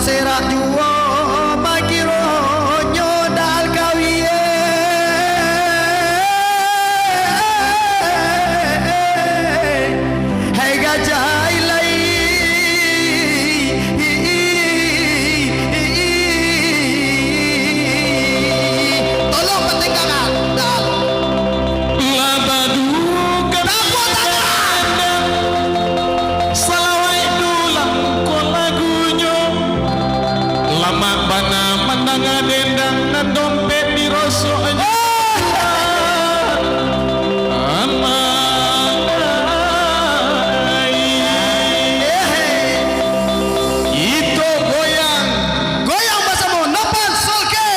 serak jua makiro nyodal kawiye hai gajah ilai tolong pentingkan dal labadu kenapa tangan salawai dulang ko lagunya lama bana mandanga dendang dan dompet di rosoknya itu goyang goyang basamu nopan solke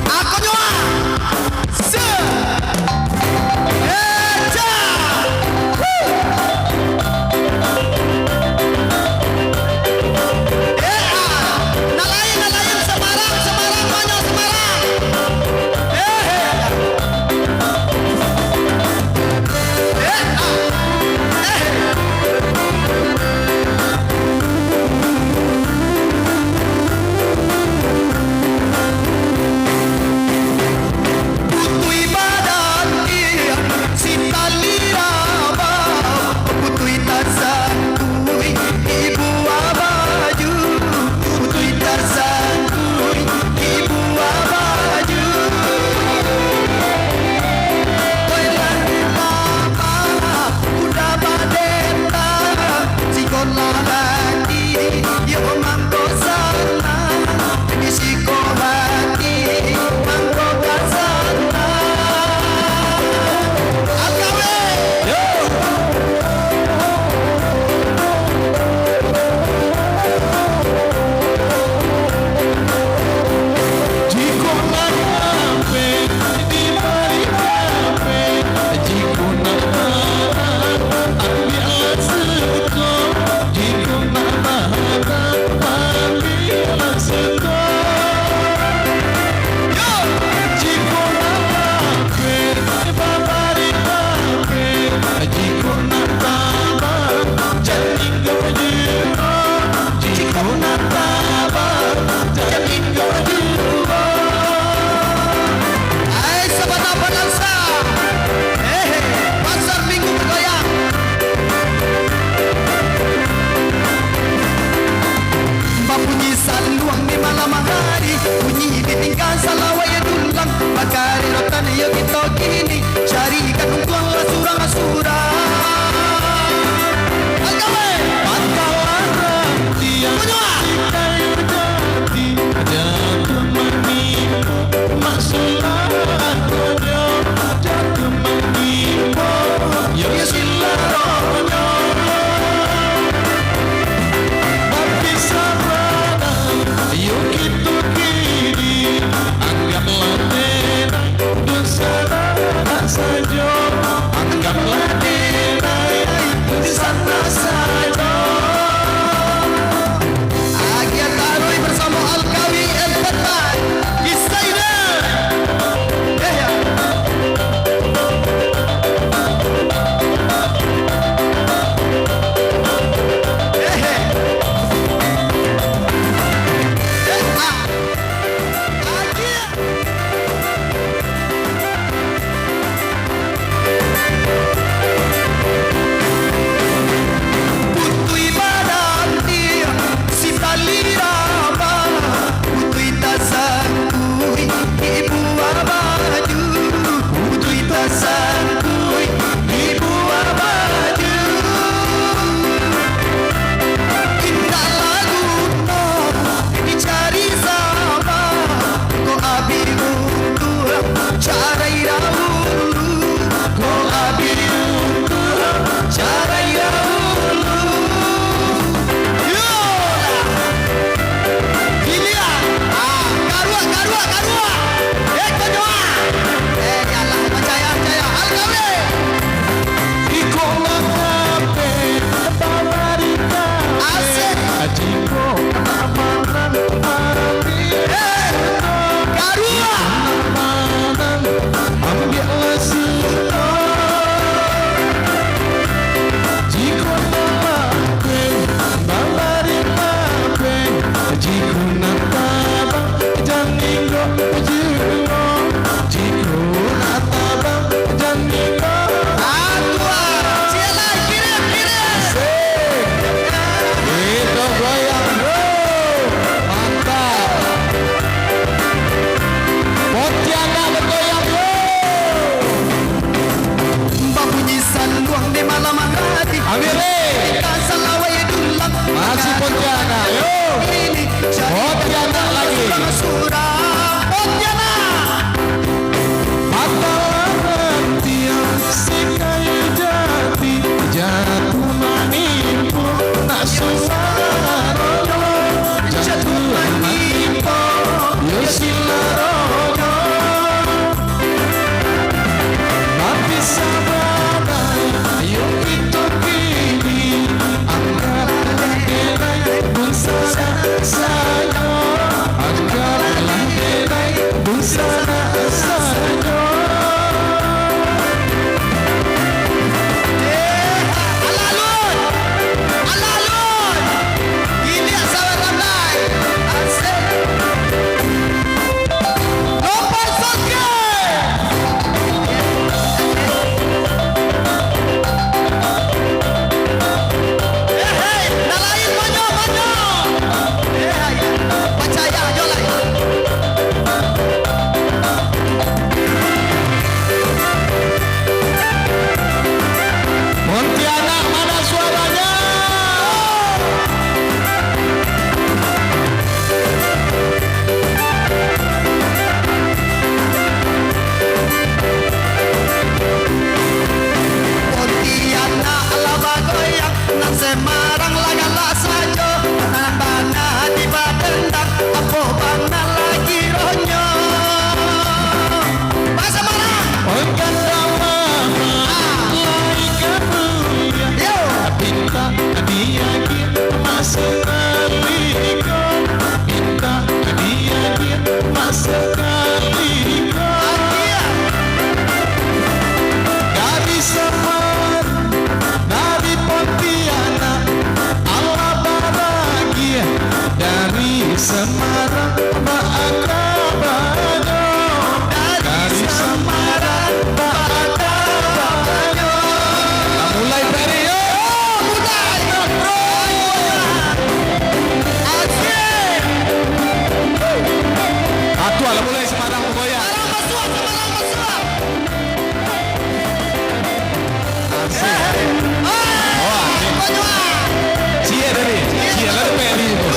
aku nyua se eja nalain Semarang banyak Semarang putui badan dia sita liraba putui tarsantui ibu abaju putui tarsantui ibu abaju toilan mama udah badenta sikon lagi yo mangko sana isiko hati mangko kasana akawe yo jiko ngape di mari ngape jiko nama ambil seko jiko nama ambil seko yo jiko ngape babari ngape jiko nama jadi gojiro jiko nama jadi gojiro hai sahabat penansa pasar minggu bergoyang bunyi saluang di malam hari bunyi ditinggal salawai dulang bakari rotan yo kita kini cari kadung asura agawe Pangkalan tiang kayu jati ada temanimu masalah konyo jatuh mengimu yang silaronyo berpisah pada yuk kita kini anggaplah tenang dosa Ayo. ini cari Pontianak lagi. surang Pontianak. Matalan tiang si kayu jati jatuh menimpu nak sularono jatuh menimpu yo silarono mati sabana yo kita kini angkat denai bunsana sayo angkat denai bunsana sayo. Alalun, ini asal ramai. Asik. Lompat soke. Hei, nalain banyak. Percaya aja lah. Pontianak mana suaranya? Pontianak laba goyang nang Semarang lagalah saja nang bana di Batendang apa bana lagi ronyo Bahasa Semarang. Pengkandang mama laikan mulia Yo, Pinta dia masuk kalikon Pinta dia masuk kalikon dia Dari Semar, dari Pontianak Allah bahagia dari Semarang Ba'akrabano dari Semarang Ba'akrabano. Mulai dari asik. Atu ala mulai Semarang Bogoyan. Semarang mesua. Cie dari, cie dari Peri itu.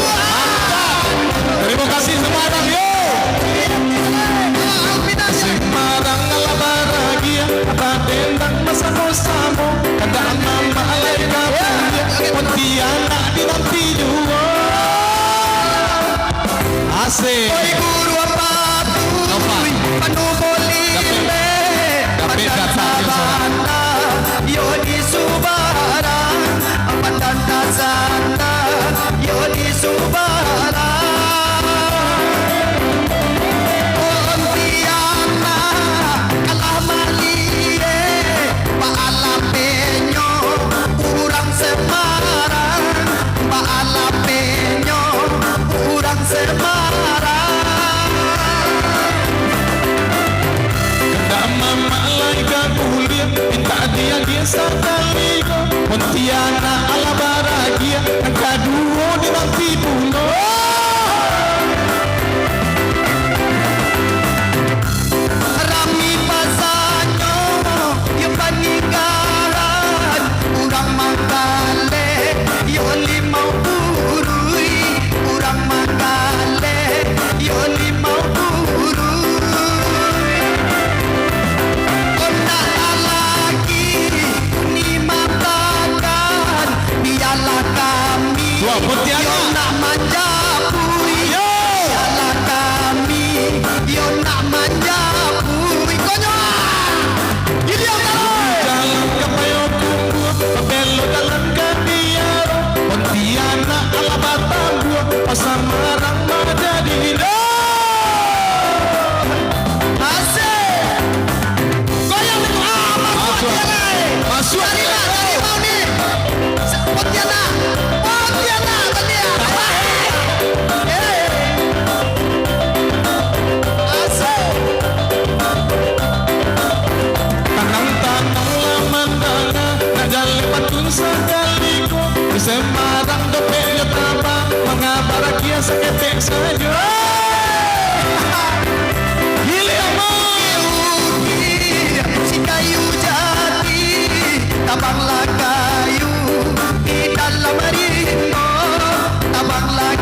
Terima kasih Semarang yo. Semarang ala bahagia, Batendang masa bersama, ada mama alai kapunya, Pontianak dinanti juga. Asik. Oi guru apa tuh? Penuh bolimbe. Dapat datang Sabana, yo di Subarang. Pandan Tazana, yo di Subarang. Pontianak, kalah malie, Paala Penyo, urang Semarang. Paala Penyo, urang Semarang. Kada mama laika kuliah, minta dia sakaligo. Pontianak ala bahagia, yang kedua dinanti pulau. Rami pasanyo yung paninggaran urang mangkale yo limau buruy urang mangkale yo limau buruy kona lagi ni matakan biarlah kami Wah, Pontianak. yo nak manja bui Yo. biarlah kami yo nak manja bui konyo ini yang tahu Jalan ke Payakumbuh, Pabelo dalam Kadiaro, Pontianak ala Batambua, Pasamarang menjadi asik goyang itu masuk Masuk. tadi mau nih Pontianak tadi ya asik Tanang-tanang lamandana, Nadali patun sakaliko, di Semarang dopelyo tama, mga barakia sa ketek sayo. Gili mo! si kayu jati tabanglah kayu di dalam ringo tabanglah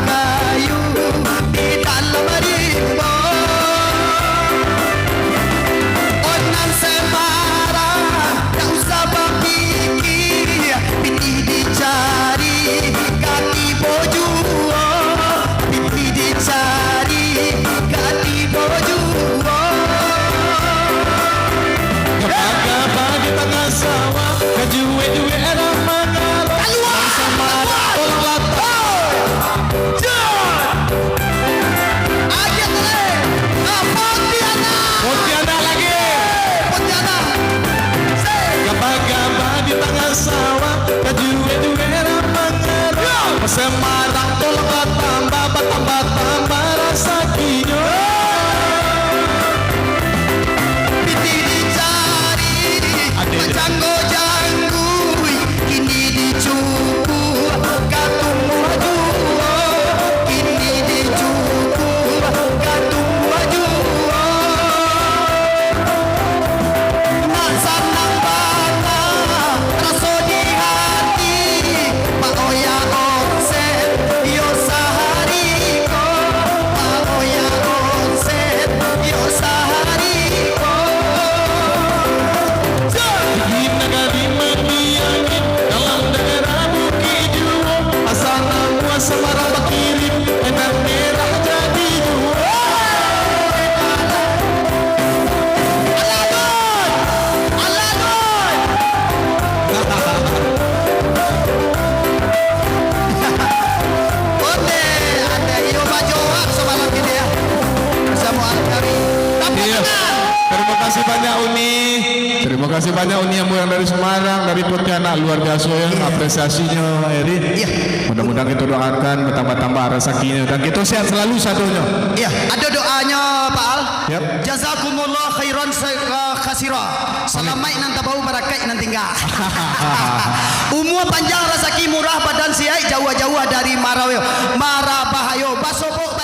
banyak Uni. Terima kasih banyak Uni yang dari Semarang, dari Pontianak, luar biasa ya apresiasinya Eri. Iya. Mudah-mudahan kita doakan bertambah-tambah rezekinya dan kita sehat selalu satunya. Iya, ada doanya Pak Al. Yap. Jazakumullah khairan khasira. Salamai nan tabau barakai nan tinggal. Umur panjang rezeki murah badan sihat jauh-jauh dari marah bahayo. Basopo